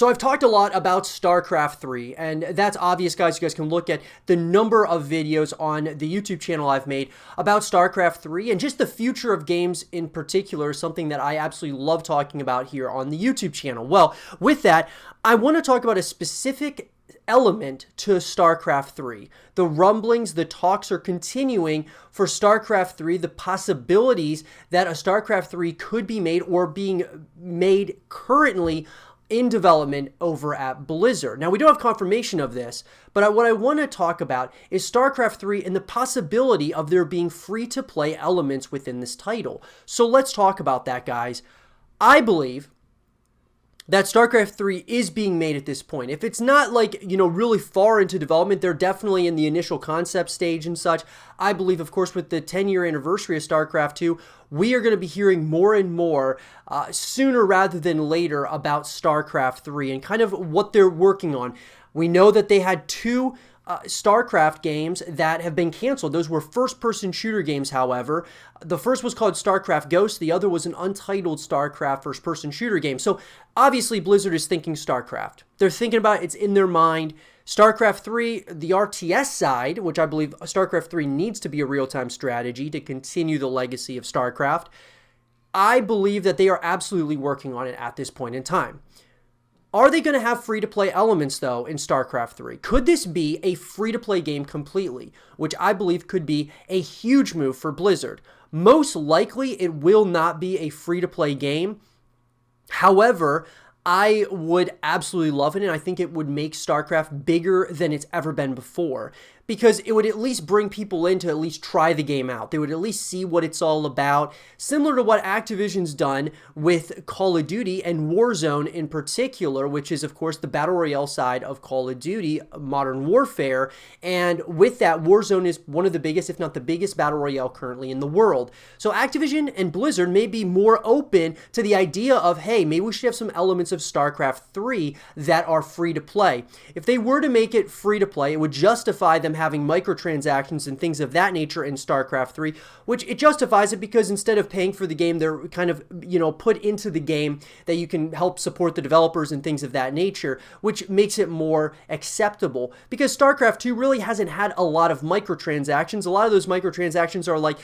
So I've talked a lot about StarCraft 3, and that's obvious, guys. You guys can look at the number of videos on the YouTube channel I've made about StarCraft 3, and just the future of games in particular is something that I absolutely love talking about here on the YouTube channel. Well, with that, I want to talk about a specific element to StarCraft 3. The rumblings, the talks are continuing for StarCraft 3, the possibilities that a StarCraft 3 could be made or being made currently in development over at Blizzard. Now, we don't have confirmation of this, but what I want to talk about is StarCraft 3 and the possibility of there being free-to-play elements within this title. So let's talk about that, guys. I believe that StarCraft 3 is being made at this point. If it's not like, really far into development, they're definitely in the initial concept stage and such. I believe, of course, with the 10-year anniversary of StarCraft 2, we are going to be hearing more and more sooner rather than later about StarCraft 3 and kind of what they're working on. We know that they had two StarCraft games that have been canceled. Those were first-person shooter games, however. The first was called StarCraft Ghost. The other was an untitled StarCraft first-person shooter game. So obviously Blizzard is thinking StarCraft. They're thinking about it. It's in their mind. StarCraft 3, the RTS side, which I believe StarCraft 3 needs to be a real-time strategy to continue the legacy of StarCraft. I believe that they are absolutely working on it at this point in time. Are they going to have free-to-play elements, though, in StarCraft 3? Could this be a free-to-play game completely, which I believe could be a huge move for Blizzard? Most likely, it will not be a free-to-play game. However, I would absolutely love it, and I think it would make StarCraft bigger than it's ever been before, because it would at least bring people in to at least try the game out. They would at least see what it's all about, similar to what Activision's done with Call of Duty and Warzone in particular, which is, of course, the Battle Royale side of Call of Duty, Modern Warfare. And with that, Warzone is one of the biggest, if not the biggest, Battle Royale currently in the world. So Activision and Blizzard may be more open to the idea of, hey, maybe we should have some elements of StarCraft 3 that are free to play. If they were to make it free to play, it would justify them having microtransactions and things of that nature in StarCraft 3, which it justifies it because instead of paying for the game, they're kind of, put into the game that you can help support the developers and things of that nature, which makes it more acceptable because StarCraft 2 really hasn't had a lot of microtransactions. A lot of those microtransactions are like,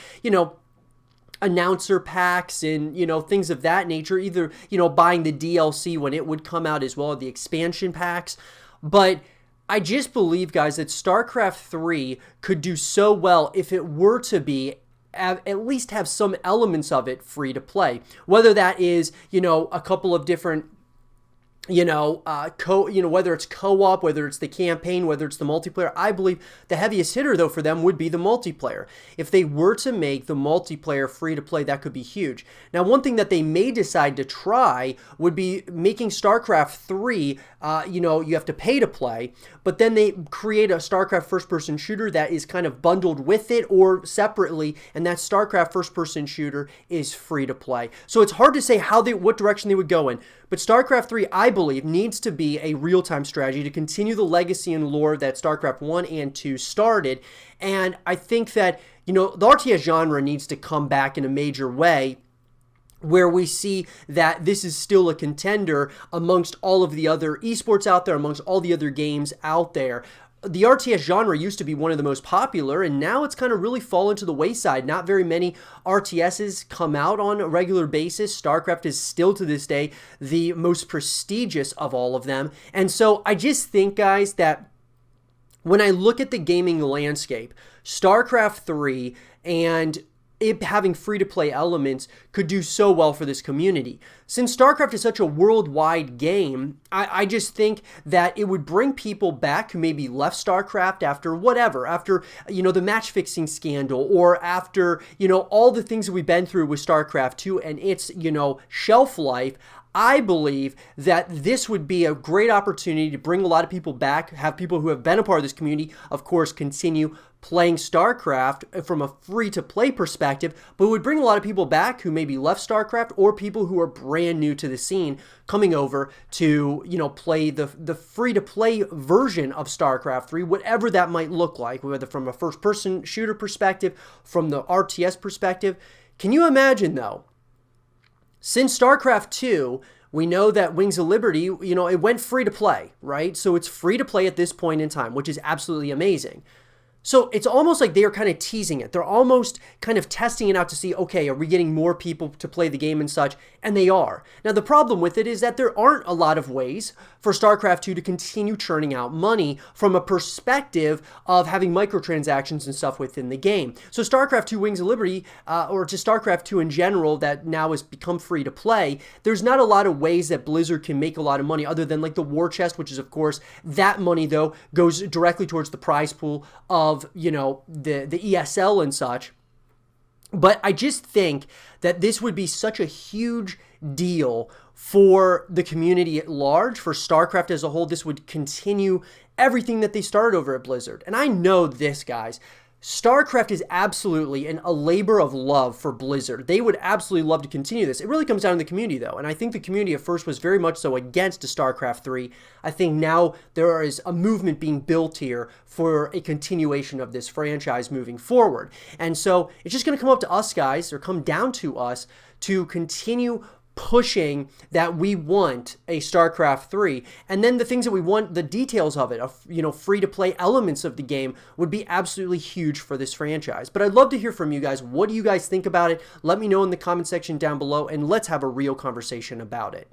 announcer packs and, things of that nature, either, buying the DLC when it would come out as well, the expansion packs. But I just believe, guys, that StarCraft 3 could do so well if it were to be at least have some elements of it free to play. Whether that is, a couple of different whether it's co-op, whether it's the campaign, whether it's the multiplayer. I believe the heaviest hitter, though, for them would be the multiplayer. If they were to make the multiplayer free to play, that could be huge. Now, one thing that they may decide to try would be making StarCraft 3, you have to pay to play, but then they create a StarCraft first-person shooter that is kind of bundled with it or separately, and that StarCraft first-person shooter is free to play. So it's hard to say what direction they would go in. But StarCraft 3, I believe, needs to be a real-time strategy to continue the legacy and lore that StarCraft 1 and 2 started. And I think that, the RTS genre needs to come back in a major way where we see that this is still a contender amongst all of the other esports out there, amongst all the other games out there. The RTS genre used to be one of the most popular, and now it's kind of really fallen to the wayside. Not very many RTSs come out on a regular basis. StarCraft is still to this day the most prestigious of all of them. And so I just think, guys, that when I look at the gaming landscape, StarCraft 3 and it having free-to-play elements could do so well for this community. Since StarCraft is such a worldwide game, I just think that it would bring people back who maybe left StarCraft after the match-fixing scandal, or after, all the things that we've been through with StarCraft 2 and its, shelf life. I believe that this would be a great opportunity to bring a lot of people back, have people who have been a part of this community, of course, continue playing StarCraft from a free-to-play perspective, but it would bring a lot of people back who maybe left StarCraft, or people who are brand new to the scene coming over to, play the free-to-play version of StarCraft 3, whatever that might look like, whether from a first-person shooter perspective, from the RTS perspective. Can you imagine, though, since StarCraft 2 We know that Wings of Liberty, you know, it went free to play, right? So it's free to play at this point in time, which is absolutely amazing. So it's almost like they are kind of teasing it. They're almost kind of testing it out to see, okay, are we getting more people to play the game and such? And they are. Now, the problem with it is that there aren't a lot of ways for StarCraft 2 to continue churning out money from a perspective of having microtransactions and stuff within the game. So StarCraft 2 Wings of Liberty, or just StarCraft 2 in general that now has become free to play, there's not a lot of ways that Blizzard can make a lot of money other than like the war chest, which is, of course, that money, though, goes directly towards the prize pool of, you know, the ESL and such. But I just think that this would be such a huge deal for the community at large, for StarCraft as a whole. This would continue everything that they started over at Blizzard. And I know this, guys. StarCraft is absolutely a labor of love for Blizzard. They would absolutely love to continue this. It really comes down to the community, though, and I think the community at first was very much so against a StarCraft 3. I think now there is a movement being built here for a continuation of this franchise moving forward. And so it's just going to come up to us, guys, or come down to us to continue pushing that we want a StarCraft 3, and then the things that we want, the details of it, you know, free-to-play elements of the game would be absolutely huge for this franchise. But I'd love to hear from you guys. What do you guys think about it? Let me know in the comment section down below, and let's have a real conversation about it.